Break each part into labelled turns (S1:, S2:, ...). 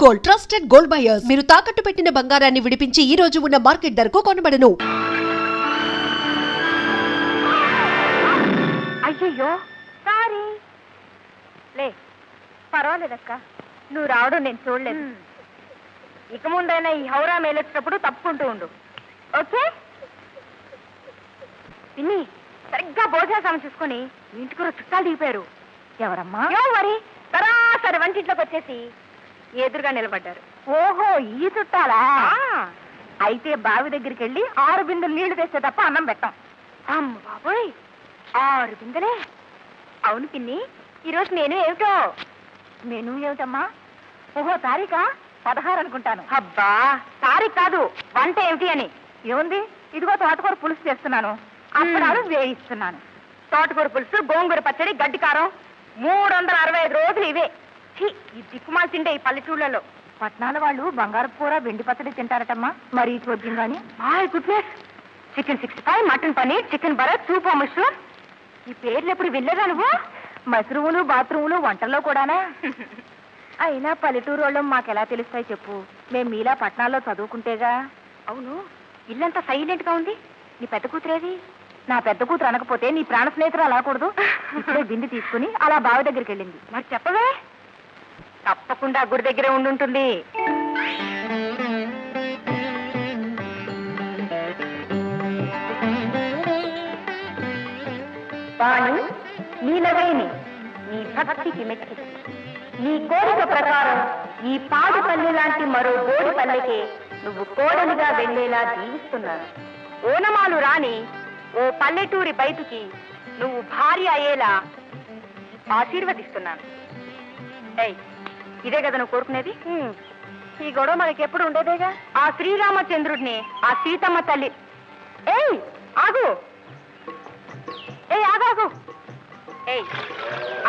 S1: Gold trusted gold buyers మీరు తాకట్టు పెట్టిన బంగారాన్ని విడిపించి ఈ రోజు ఉన్న మార్కెట్ ధరకు కొనబడను.
S2: అయ్యో సారీ లే, పర్వాలేదక్క, నువ్వు రావడం నేను చూడలేదు. ఇక ముందైనా ఈ హౌరా మేలొచ్చినప్పుడు తప్పుకుంటూ ఉండు, ఓకే? పిన్ని, సరిగ్గా భోజనం చూసుకొని ఇంటికి చుట్టాలు దిగిపోయారు. ఎవరమ్మా? మరి సరాసరి వంటింట్లోకి వచ్చేసి ఎదురుగా నిలబడ్డారు. ఓహో, ఈ చుట్టాలా? అయితే బావి దగ్గరికి వెళ్ళి 6 బిందెలు నీళ్లు తెస్తే తప్ప అన్నం పెట్టాం. అమ్మ బాబోయ్, 6 బిందెలే? అవును పిన్ని, ఈరోజు నేను ఏమిటో. నేను ఏమిటమ్మా? ఓహో, తారీఖా? 16 అనుకుంటాను. అబ్బా, తారీఖు కాదు, వంట ఏమిటి అని. ఏముంది, ఇదిగో తోటకూర పులుసు చేస్తున్నాను, అప్పడాలు వేయిస్తున్నాను. తోటకూర పులుసు, గోంగూర పచ్చడి, గడ్డి కారం, 365 రోజులు ఇవే. ఈ దిక్కుమాలు తింటే ఈ పల్లెటూళ్ళలో. పట్నాల వాళ్ళు బంగారపు కూర, వెండి పచ్చడి తింటారటమ్మా. మరి చూద్దాం గాని. Goodness, chicken 65, mutton paneer, chicken బరత్, సూప్ మష్రూమ్. ఈ పేర్లు ఎప్పుడు వెళ్ళేదా నువ్వు? మష్రూములు, బాత్రూములు వంటల్లో కూడానా? అయినా పల్లెటూరు వాళ్ళం మాకెలా తెలుస్తాయి చెప్పు? మేము మీలా పట్నాల్లో చదువుకుంటేగా. అవును, ఇల్లంతా సైలెంట్ గా ఉంది. నీ పెద్ద కూతురేది? నా పెద్ద కూతురు అనకపోతే నీ ప్రాణ స్నేహితులు అలాకూడదు. ఇప్పుడే బింది తీసుకుని అలా బావి దగ్గరికి వెళ్ళింది. మరి చెప్పవే? తప్పకుండా గుడి దగ్గరే ఉండుంటుంది. వాణి, నీలవేణి, నీ భక్తికి మెచ్చి నీ కోరిక ప్రకారం ఈ పాడుపల్లి లాంటి మరో గోడిపల్లెకే నువ్వు కోడలిగా వెళ్లేలా దీవిస్తున్నాను. ఓనమాలు రాని ఓ పల్లెటూరి బయటికి నువ్వు భార్య అయ్యేలా ఆశీర్వదిస్తున్నాను. ఏయ్, ఇదే కదా నువ్వు కోరుకునేది? ఈ గొడవ మనకెప్పుడు ఉండేదేగా. ఆ శ్రీరామచంద్రుడిని ఆ సీతమ్మ తల్లి. ఏయ్ ఆగు, ఆగాగు. ఏయ్,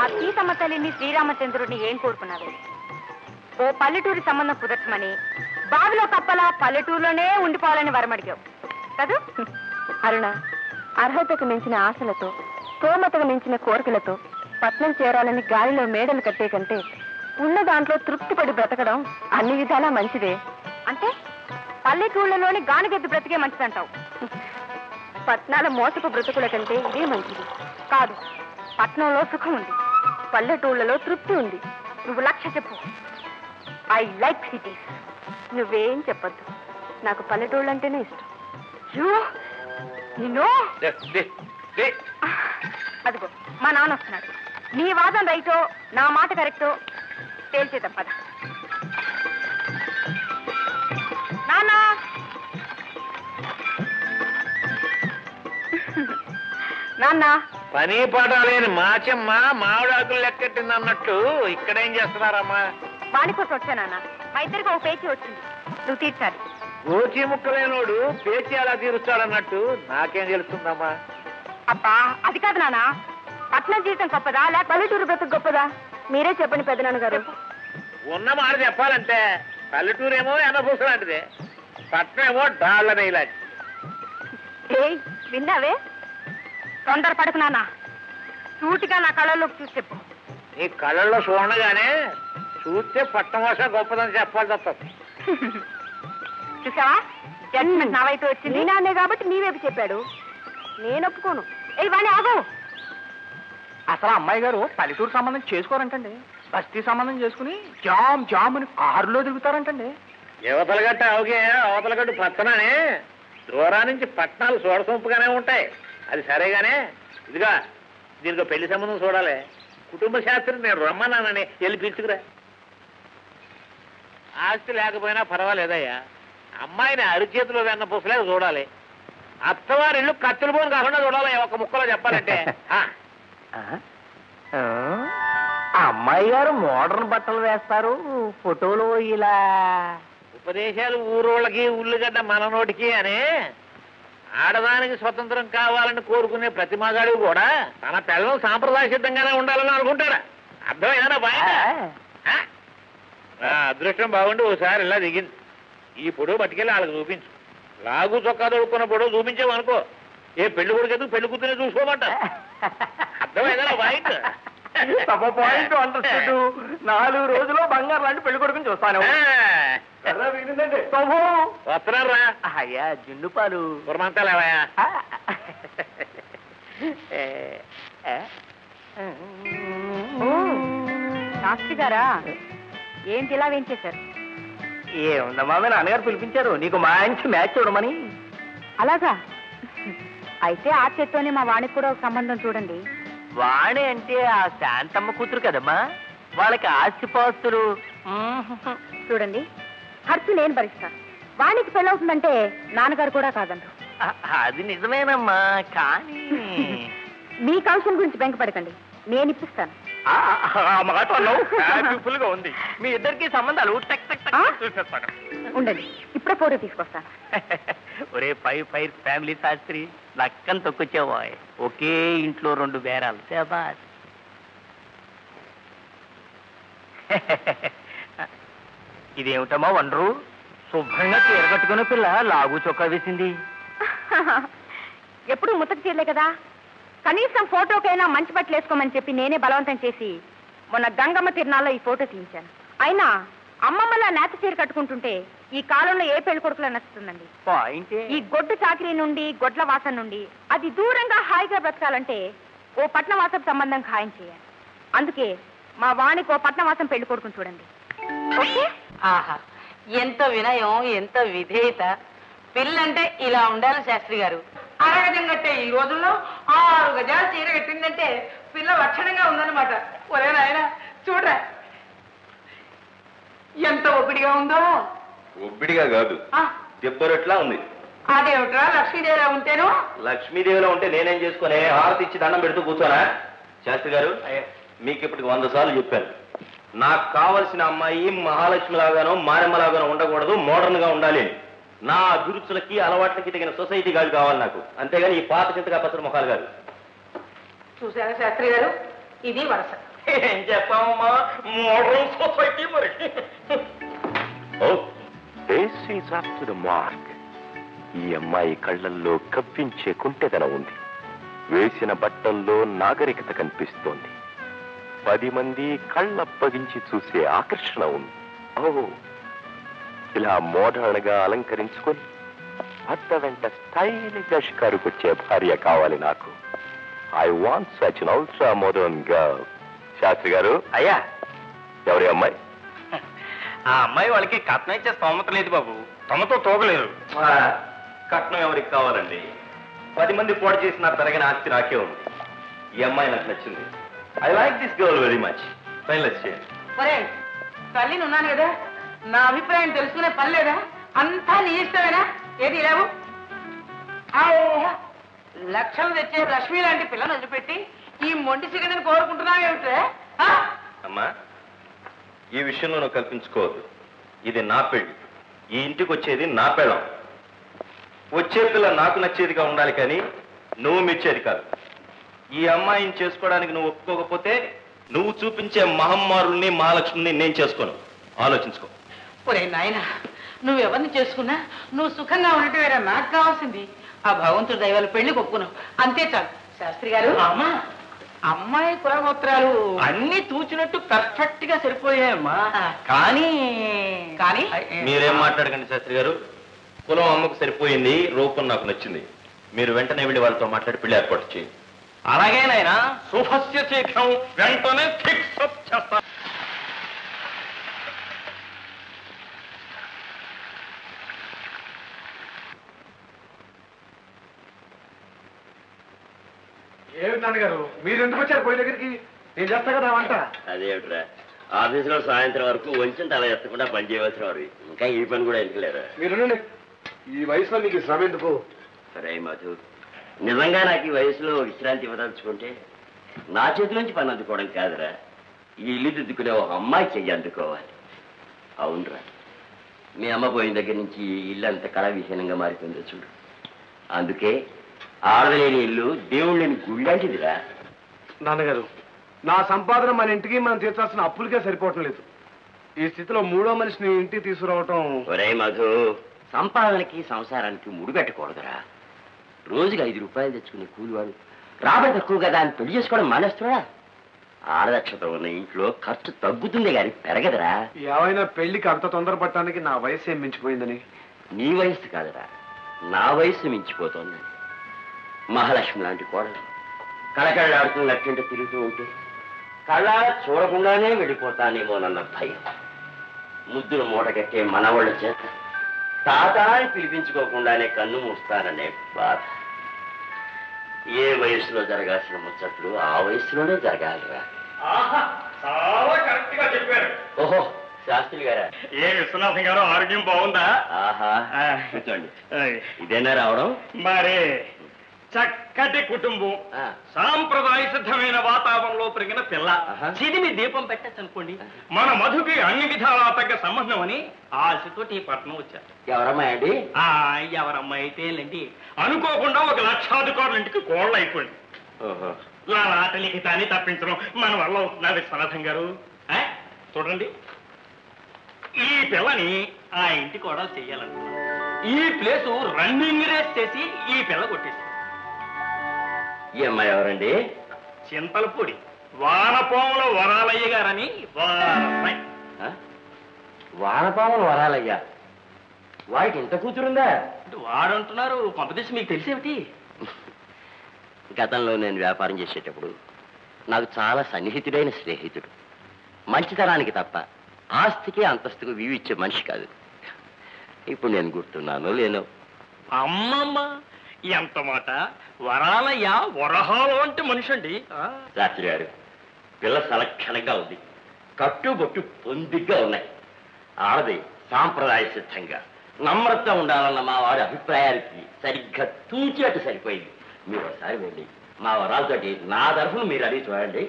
S2: ఆ సీతమ్మ తల్లిని శ్రీరామచంద్రుడిని ఏం కోరుకున్నావే? ఓ పల్లెటూరి సంబంధం కుదర్చమని, బావిలో కప్పలా పల్లెటూరులోనే ఉండిపోవాలని వరమడిగావు కదూ? అరుణ, అర్హతకు మించిన ఆశలతో, స్తోమతకు మించిన కోరికలతో పట్నం చేరాలని గాలిలో మేడలు కట్టే కంటే ఉన్న దాంట్లో తృప్తిపడి బ్రతకడం అన్ని విధాలా మంచిదే. అంటే పల్లెటూళ్ళలోని గానుగెద్దు బ్రతికే మంచిదంటావు? పట్నాల మోసపు బ్రతుకుల కంటే ఇదే మంచిది. కాదు, పట్నంలో సుఖం ఉంది, పల్లెటూళ్ళలో తృప్తి ఉంది. నువ్వు లక్ష్య చెప్పు. I like cities. నువ్వేం చెప్పద్దు, నాకు పల్లెటూళ్ళు అంటేనే ఇష్టం. నిన్ను అదిగో మా నాన్న వస్తున్నాడు. నీ వాదన రైటో నా మాట కరెక్టో తేల్చేద్దాం పద. నాన్న, నాన్న.
S3: పని పాట లేని మాచమ్మ మామిడాకులు లెక్కెట్టింది అన్నట్టు ఇక్కడేం చేస్తున్నారమ్మా?
S2: వాడి కోసం వచ్చానన్న. మా ఇద్దరికి ఒక పేచీ వచ్చింది, నువ్వు తీర్చాలి.
S3: గోచి ముక్కలేనోడు పేచి అలా తీరుస్తాడన్నట్టు నాకేం తెలుస్తుందమ్మా?
S2: అబ్బా, అది కాదు నాన్న. పట్నం జీవితం గొప్పదా లేక పల్లెటూరు బ్రతుకు గొప్పదా? మీరే చెప్పండి పెద్దనాన్న గారు.
S3: ఉన్న మాట చెప్పాలంటే పల్లెటూరు ఏమో ఎనభూస లాంటిదే, పట్నం ఏమో డాళ్ల నెయ్యలాంటి.
S2: ఏయ్, విన్నావే? తొందరపడకు నాన్న, సూటిగా నా కళ్ళలోకి చూసి చెప్పు.
S3: నీ కళ్ళల్లో చూడగానే చూస్తే పట్నం భాష గొప్పదని చెప్పాలి తప్ప.
S2: చూసావా, జడ్జిమెంట్ నా వైపు వచ్చింది. నీ నాన్నే కాబట్టి నీ వైపు చెప్పాడు, నేను ఒప్పుకోను. ఏ వాణి ఆగు.
S4: అసలు అమ్మాయి గారు పల్లెటూరు సంబంధం చేసుకోరంటండి. బస్తీ సంబంధం చేసుకుని జామ్ జామ్ అని కారులో తిరుగుతారంటండి.
S3: యువతల గట్ట అవగే, అవతల గట్టు పచ్చనని దూరా నుంచి పట్నాలు చూడసొంపుగానే ఉంటాయి. అది సరేగానే, ఇదిగా దీనికి పెళ్లి సంబంధం చూడాలి. కుటుంబ శాస్త్రం నేను రమ్మన్నానని వెళ్ళి పిలుచుకురా. ఆస్తి లేకపోయినా పర్వాలేదయ్యా, అమ్మాయిని అరిచేతిలో వెన్న పూసలేక చూడాలి. అత్తవారి ఇల్లు కత్తులు పోను కాకుండా చూడాలి. ఒక ముక్కలో చెప్పాలంటే
S4: అమ్మాయి గారు మోడర్న్ బట్టలు వేస్తారు, ఫోటోలు ఇలా
S3: ఉపదేశాలు ఊరోళ్ళకి ఉల్లిగడ్డ మన నోటికి అని. ఆడదానికి స్వతంత్రం కావాలని కోరుకునే ప్రతి మగాడు కూడా తన పిల్లలు సాంప్రదాయ సిద్ధంగానే ఉండాలని అనుకుంటాడా? అర్థమైనా బాయ్? అదృష్టం బాగుండి ఓసారి ఇలా దిగింది. ఈ పొడవు పట్టుకెళ్ళి వాళ్ళకి చూపించు. లాగు చొక్కా దొడుకున్న పొడవు చూపించావు అనుకో, ఏ పెళ్లి కొడుకు పెళ్లి కూతురే చూసుకోమంట. అర్థమైనా బాయ్?
S4: Point understood. 4 రోజుల్లో బంగారు లాంటి పెళ్లి కొడుకుని చూస్తాను.
S3: వస్తున్నారా
S4: అయ్యా జున్ను పాలు
S3: గురమంతాలేవయా?
S2: శాస్త్రి గారా ఏంటి ఇలా వేయించేశారు?
S4: ఏముందమ్మా మీ నాన్నగారు పిలిపించారు నీకు మంచి మ్యాచ్ చూడమని.
S2: అలాగా అయితే ఆ చేత్తోనే మా వాణికి కూడా ఒక సంబంధం చూడండి.
S4: వాణి అంటే ఆ శాంతమ్మ కూతురు కదమ్మా, వాళ్ళకి ఆస్తిపాస్తులు.
S2: చూడండి ఖర్చు నేను భరిస్తాను. వాణికి పెళ్ళవుతుందంటే నాన్నగారు కూడా కాదంటారు.
S4: అది నిజమేనమ్మా, కానీ
S2: మీ కౌశం గురించి బెంకపడకండి, నేను ఇప్పిస్తాను.
S4: మాట బ్యూటిఫుల్ గా ఉంది. మీ ఇద్దరికి సంబంధాలు టక్ టక్ టక్ చూసేస్తాను.
S2: ఉండండి ఇప్పుడే ఫోటో తీసుకొస్తాను.
S4: ఒరే ఫైర్ ఫ్యామిలీ శాస్త్రి, లక్కని తొక్కొచ్చావా? ఒకే ఇంట్లో 2 బేరాలు. శాబాష్. ఇదేమిటమ్మా వండరు? శుభ్రంగా చీరకట్టుకున్న పిల్ల లాగు చొక్కా వేసింది.
S2: ఎప్పుడు ముతక చీరలే కదా, కనీసం ఫోటోకైనా మంచి బట్టలు వేసుకోమని చెప్పి నేనే బలవంతం చేసి మొన్న గంగమ్మ తిరునాళ్ళలో ఈ ఫోటో తీయించాను. అయినా అమ్మమ్మలా నేత చీర కట్టుకుంటుంటే ఈ కాలంలో ఏ పెళ్లి కొడుకులా నచ్చుతుందండి?
S4: పాయింటే
S2: ఈ గొడ్డు చాకరీ నుండి గొడ్ల వాసన నుండి అది దూరంగా హాయిగా బ్రతకాలంటే ఓ పట్నవాసం సంబంధం ఖాయం చేయాలి. అందుకే మా వాణికి ఓ పట్నవాసం పెళ్లి కొడుకుని చూడండి. ఓకే?
S5: ఆహా, ఎంత వినయం, ఎంత విధేయత. పిల్లంటే ఇలా ఉండాలి శాస్త్రి గారు. అరగజం కట్టే ఈ రోజుల్లో 6 గజాలు చీర కట్టిందంటే పిల్ల లక్షణంగా ఉందన్నమాట. ఒరే నాయన చూడరా ఎంత ఒప్పిడిగా ఉందో.
S6: ఒబ్బిడిగా కాదు, దెబ్బరొట్లా ఉంది.
S5: అదేమిట్రా లక్ష్మీదేవిలా ఉంటేను?
S6: లక్ష్మీదేవిలో ఉంటే నేనేం చేసుకునే హారతి ఇచ్చి దండం పెడుతూ కూర్చోనా? శాస్త్రి గారు, మీకు ఇప్పటికి 100 సార్లు చెప్పాను, నాకు కావలసిన అమ్మాయి మహాలక్ష్మి లాగానో మారెమ్మ లాగానో ఉండకూడదు, మోడర్న్ గా ఉండాలి. నా అభిరుచులకి అలవాట్లకి తగిన సొసైటీ గారు కావాలి నాకు, అంతేగాని ఈ పాత చింతగా పచ్చడి ముఖాలు కాదు.
S5: చూసారా శాస్త్రి గారు, ఇది వరస.
S6: ఏం చెప్పామమ్మా, మోడర్న్ సొసైటీ మరి. ఈ అమ్మాయి కళ్ళల్లో కవ్వించే కుంటెదనం ఉంది, వేసిన బట్టల్లో నాగరికత కనిపిస్తోంది, 10 మంది కళ్ళప్పగించి చూసే ఆకర్షణ ఉంది. ఓ, ఇలా మోడర్న్ గా అలంకరించుకొని భర్త వెంట స్టైల్గా షికారుకొచ్చే భార్య కావాలి నాకు. I want such an ultra modern girl. Shastri గారు,
S4: అయ్యా
S6: ఎవరి అమ్మాయి?
S4: ఆ అమ్మాయి వాళ్ళకి కట్నం ఇచ్చే స్తోమత లేదు బాబు, తమతో తోగలేరు.
S6: కట్నం ఎవరికి కావాలండి? 10 మంది పోటీ చేసిన తరగిన ఆస్తి నాకే ఉంది. ఈ అమ్మాయి నాకు నచ్చింది. I like this girl very much. Finalise చేయండి.
S5: ఒరే తల్లిని ఉన్నాను కదా, నా అభిప్రాయం తెలుసుకునే పని లేదా? అంతా నీ ఇష్టమేనా? ఏది లేవు లక్షలు తెచ్చే లక్ష్మి లాంటి పిల్లని వదిలిపెట్టి ఈ మొండి సిగండిని కోరుకుంటున్నావేమిట్రే?
S6: అమ్మా, ఈ విషయంలో నువ్వు కల్పించుకోవద్దు. ఇది నా పెళ్లి, ఈ ఇంటికి వచ్చేది నా పెళ్ళం. వచ్చే పిల్ల నాకు నచ్చేదిగా ఉండాలి కానీ నువ్వు మెచ్చేది కాదు. ఈ అమ్మాయిని చేసుకోవడానికి నువ్వు ఒప్పుకోకపోతే నువ్వు చూపించే మహమ్మారుల్ని మహాలక్ష్మిని నేను చేసుకోను. ఆలోచించుకో.
S5: ఒరే నాయన, నువ్వెవరిని చేసుకున్నా నువ్వు సుఖంగా ఉండటమేరా నాకు కావాల్సింది. ఆ భగవంతుడి దైవాలు పెళ్లి ఒప్పుకున్నావు, అంతే చాలు. శాస్త్రి గారు,
S4: అమ్మా,
S5: అమ్మాయి కులగోత్రాలు
S4: అన్ని తూచినట్టు పర్ఫెక్ట్ గా సరిపోయాయమ్మా. కానీ
S5: కానీ
S6: మీరేం మాట్లాడకండి శాస్త్రి గారు. కులం అమ్మకు సరిపోయింది, రూపం నాకు నచ్చింది. మీరు వెంటనే వెళ్ళి వాళ్ళతో మాట్లాడి పెళ్లి ఏర్పాటు చేయండి.
S4: అలాగేనైనా శుభస్య శీఘ్రం, వెంటనే ఫిక్స్ అప్ చేస్తా.
S7: ఏమి నాన్నగారు, మీరు ఎందుకు వచ్చారు పోయి దగ్గరికి? నేను చేస్తా కదా వంట.
S8: అదేమిట్రా, ఆఫీసులో సాయంత్రం వరకు వంచిన తల ఎత్తకుండా పని చేయవలసిన వారు ఇంకా ఈ పని కూడా ఎందుకు లేరా?
S7: మీరు ఈ వయసులో మీకు శ్రమ ఎందుకు?
S8: సరే మధు, నిజంగా నాకు ఈ వయసులో విశ్రాంతి ఇవ్వదలుచుకుంటే నా చేతి నుంచి పని అందుకోవడం కాదురా, ఈ ఇల్లు దిద్దుకునే ఒక అమ్మాయి చెయ్యి అందుకోవాలి. అవునరా, మీ అమ్మ పోయిన దగ్గర నుంచి ఈ ఇల్లు అంత కళా విహీనంగా మారిపోయిందో చూడు. అందుకే ఆడలేని ఇల్లు దేవుళ్ళని గుళ్ళంటిదిరా.
S7: నాన్నగారు, నా సంపాదన మన ఇంటికి మనం తీర్చాల్సిన అప్పులకే సరిపోవటం లేదు. ఈ స్థితిలో 3వ మనిషిని ఇంటికి తీసుకురావటం.
S8: ఒరే మధు, సంపాదనకి సంసారానికి ముడిపెట్టకూడదురా. రోజుకి 5 రూపాయలు తెచ్చుకునే కూలివాడు రాబడి తక్కువ కదా అని పెళ్లి చేసుకోవడం మానేస్తున్నా. ఆడదక్షత ఉన్న ఇంట్లో ఖర్చు తగ్గుతుంది కానీ పెరగదురా.
S7: ఏమైనా పెళ్లికి అంత తొందరపడటానికి నా వయసు ఏం మించిపోయిందని?
S8: నీ వయసు కాదురా, నా వయసు మించిపోతోంది. మహాలక్ష్మి లాంటి కోడలు కళకళలాడుతూ నట్టింట తిరుగుతూ ఉంటే కళ్ళ చూడకుండానే వెళ్ళిపోతానేమోనన్న భయం. ముద్దును మూటగట్టే మనవాళ్ళ చేత తాత అని పిలిపించుకోకుండానే కన్ను మూస్తాననే బాధ. ఏ వయసులో జరగాల్సిన ముచ్చట్లు ఆ వయసులోనే జరగాలిరా.
S3: చాలా కరెక్ట్ గా చెప్పారు.
S8: ఓహో, శాస్త్రి గారా?
S3: ఏ విశ్వనాథం గారు, ఆరోగ్యం బాగుందా?
S8: ఆహా, కూర్చోండి. ఇదేనా రావడం?
S3: మరే చక్కటి కుటుంబం, సాంప్రదాయ సిద్ధమైన వాతావరణంలో పెరిగిన పిల్ల. చిదిమి దీపం పెట్టచ్చు అనుకోండి. మన మధుకి అన్ని విధాలా తగ్గ సంబంధం అని ఆశతోటి ఈ పట్నం వచ్చారు.
S8: ఎవరమ్మా అండి?
S3: ఎవరమ్మా అయితేనండి, అనుకోకుండా ఒక లక్షాధికారుల ఇంటికి కోళ్ళు అయిపోయింది. లాటలికి తప్పించడం మన వల్ల అవుతుందా విశ్వనాథం గారు? చూడండి, ఈ పిల్లని ఆ ఇంటి కోడలు చెయ్యాలనుకున్నాం. ఈ ప్లేసు రన్నింగ్ రేస్ చేసి ఈ పిల్ల కొట్టేసి.
S8: ఈ అమ్మాయి ఎవరండి?
S3: చింతలపూడి వానపాముల వరాలయ్య గారని వారమ్మాయి.
S8: వానపాముల వరాలయ్యా? వాడికి ఇంత కూతురుందా?
S3: వాడంటున్నారు, కొంపదీసి మీకు తెలిసేమిటి?
S8: గతంలో నేను వ్యాపారం చేసేటప్పుడు నాకు చాలా సన్నిహితుడైన స్నేహితుడు. మంచితనానికి తప్ప ఆస్తికి అంతస్తుకు వివిచ్చే మనిషి కాదు. ఇప్పుడు నేను గుర్తున్నాను లేను.
S3: అమ్మమ్మ, ఎంత మాట! వరాలయ్య వరహాలు అంటే మనిషి అండి.
S8: శాస్త్రి గారు, పిల్ల సలక్షణంగా ఉంది, కట్టుబొట్టు పొందిగ్గా ఉన్నాయి. ఆడది సాంప్రదాయ సిద్ధంగా నమ్రత ఉండాలన్న మా వారి అభిప్రాయానికి సరిగ్గా తూచినట్టు సరిపోయింది. మీరు ఒకసారి వెళ్ళి మా వరాలతోటి నా తరఫున మీరు అడిగి చూడండి.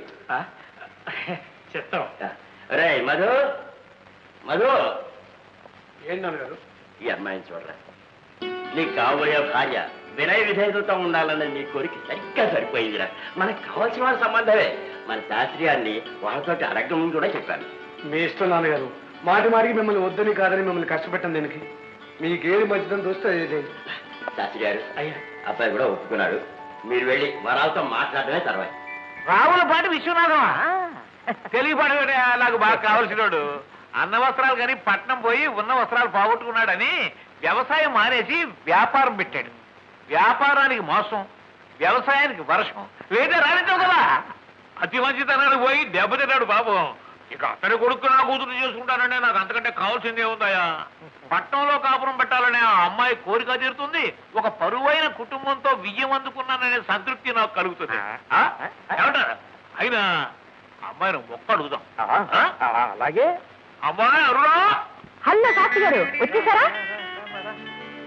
S3: చెప్తాం.
S8: రే మధు, మధు,
S7: ఏంటన్నారు గారు?
S8: ఈ అమ్మాయిని చూడరా. నీకు కాబోయే భార్య వినయ విధేయతతో ఉండాలన్న నీ కోరిక సరిగ్గా సరిపోయిందిరా. మనకు కావాల్సిన వాళ్ళ సంబంధమే. మన శాస్త్రి గారిని వాళ్ళతోటి అడగడం కూడా చెప్పాను.
S7: మీ ఇష్టం నాన్నగారు. మాటి మాటికి మిమ్మల్ని వద్దని కాదని మిమ్మల్ని కష్టపెట్టాను. దీనికి మీకేది మంచిదని చూస్తే అదే.
S8: శాస్త్రి గారు, అయ్యా అబ్బాయి కూడా ఒప్పుకున్నాడు. మీరు వెళ్ళి వరాలతో మాట్లాడమే తర్వాత.
S4: రావులపాటి విశ్వనాథమా? తెలియపడే నాకు బాగా కావలసినోడు. అన్న వస్త్రాలు కానీ పట్నం పోయి ఉన్న వస్త్రాలు పోగొట్టుకున్నాడని వ్యవసాయం మానేసి వ్యాపారం పెట్టాడు. వ్యాపారానికి మోసం, వ్యవసాయానికి వర్షం, లేదా రానిద్దాం కదా. అతి మంచితనానికి పోయి దెబ్బతిన్నాడు పాపం. ఇక అతని కొడుకు నా కూతురు చేసుకుంటానంటే నాకు అంతకంటే కావాల్సింది ఏముందయా? పట్నంలో కాపురం పెట్టాలనే ఆ అమ్మాయి కోరిక తీరుతుంది, ఒక పరువైన కుటుంబంతో విజయం అందుకున్నాననే సంతృప్తి నాకు కలుగుతుంది. ఏమంటారా? అయినా అమ్మాయిని ఒక్క అడుగుదాం.
S7: అలాగే.
S4: అమ్మాయి అరుణా,
S2: హలో శాస్త్రి గారు, వచ్చేసారా?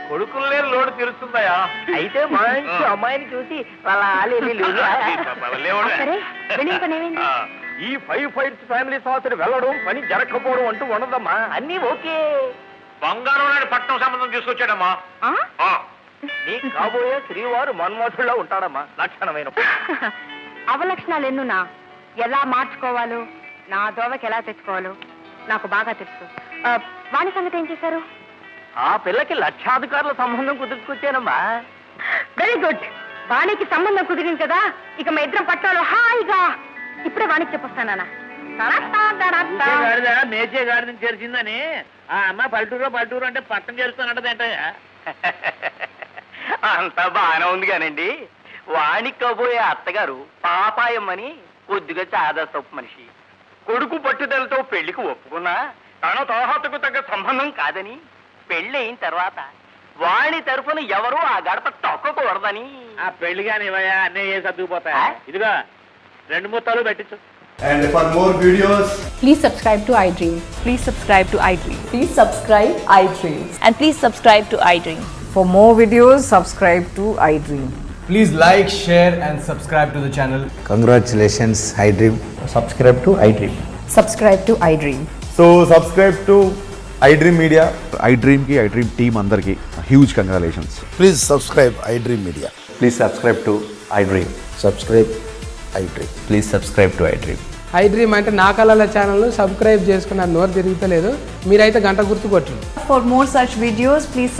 S4: కొడుకులు లేని లోటు తీరుస్తుందయా?
S5: అయితే మంచి అమ్మాయిని చూసి వాళ్ళ
S2: సరే, వెళ్ళిన పని ఏమైంది?
S4: ఈ 5 ఫైర్స్ ఫ్యామిలీ సంవత్సరం వెళ్ళడం పని జరగకపోవడం అంటూ ఉండదమ్మా.
S5: అన్ని ఓకే.
S4: బంగారం నాడు పట్నం సంబంధం తీసుకొచ్చాడమ్మా. నీ కాబోయే శ్రీవారు మన్మోధుల్లో ఉంటాడమ్మా. లక్షణమైన
S2: అవలక్షణాలు ఎన్నున్నా ఎలా మార్చుకోవాలో, నా దోవకి ఎలా తెచ్చుకోవాలో నాకు బాగా తెలుసు. వాణి సంగతి ఏం చేశారు?
S5: ఆ పిల్లకి లక్షాధికారుల సంబంధం కుదుర్చుకొచ్చానమ్మా.
S2: Very good. వాణికి సంబంధం కుదిరింది కదా, ఇక మా ఇద్దరం పట్టాలో హాయిగా. ఇప్పుడే వాణికి చెప్పొస్తానా?
S3: నేచే గాడి నుంచి చేర్చిందని ఆ అమ్మ పల్లెటూరు అంటే పట్టం చేరుస్తానంటదేంటయ్యా?
S5: అంతా బాగానే ఉంది కానండి. వాణికి కాబోయే అత్తగారు పాపాయమ్మని కొద్దిగా చాదస్తపు మనిషి. కొడుకు పట్టుదలతో పెళ్లికి ఒప్పుకున్నా తన తోహతకు తగ్గ సంబంధం కాదని, పెళ్లి అయిన తర్వాత వాణి తరఫున ఎవరూ ఆ గడప తొక్కకూడదని.
S3: ఆ పెళ్లి కానీ ఇవయా అన్నీ ఏ సర్దుకుపోతాయా? ఇదిగా 2 ముత్తాలు పెట్టించు.
S9: And for more videos,
S10: please subscribe to iDream.
S11: Please subscribe to iDream.
S10: Please subscribe iDream.
S11: And please subscribe to iDream.
S10: For more videos, subscribe to iDream.
S9: please like, share and subscribe to the channel.
S12: Congratulations, iDream. Subscribe to iDream.
S10: Subscribe to iDream.
S12: So subscribe to iDream Media. iDream ki iDream team andarki huge congratulations. Please subscribe iDream Media. Please subscribe to iDream. Subscribe iDream. Please subscribe to iDream.
S13: iDream అంటే నా కళల channel subscribe చేసుకున్న నోరు తిరుగుతలేదు. మీరైతే గంట గుర్తు కొట్టండి.
S11: For more such videos, please subscribe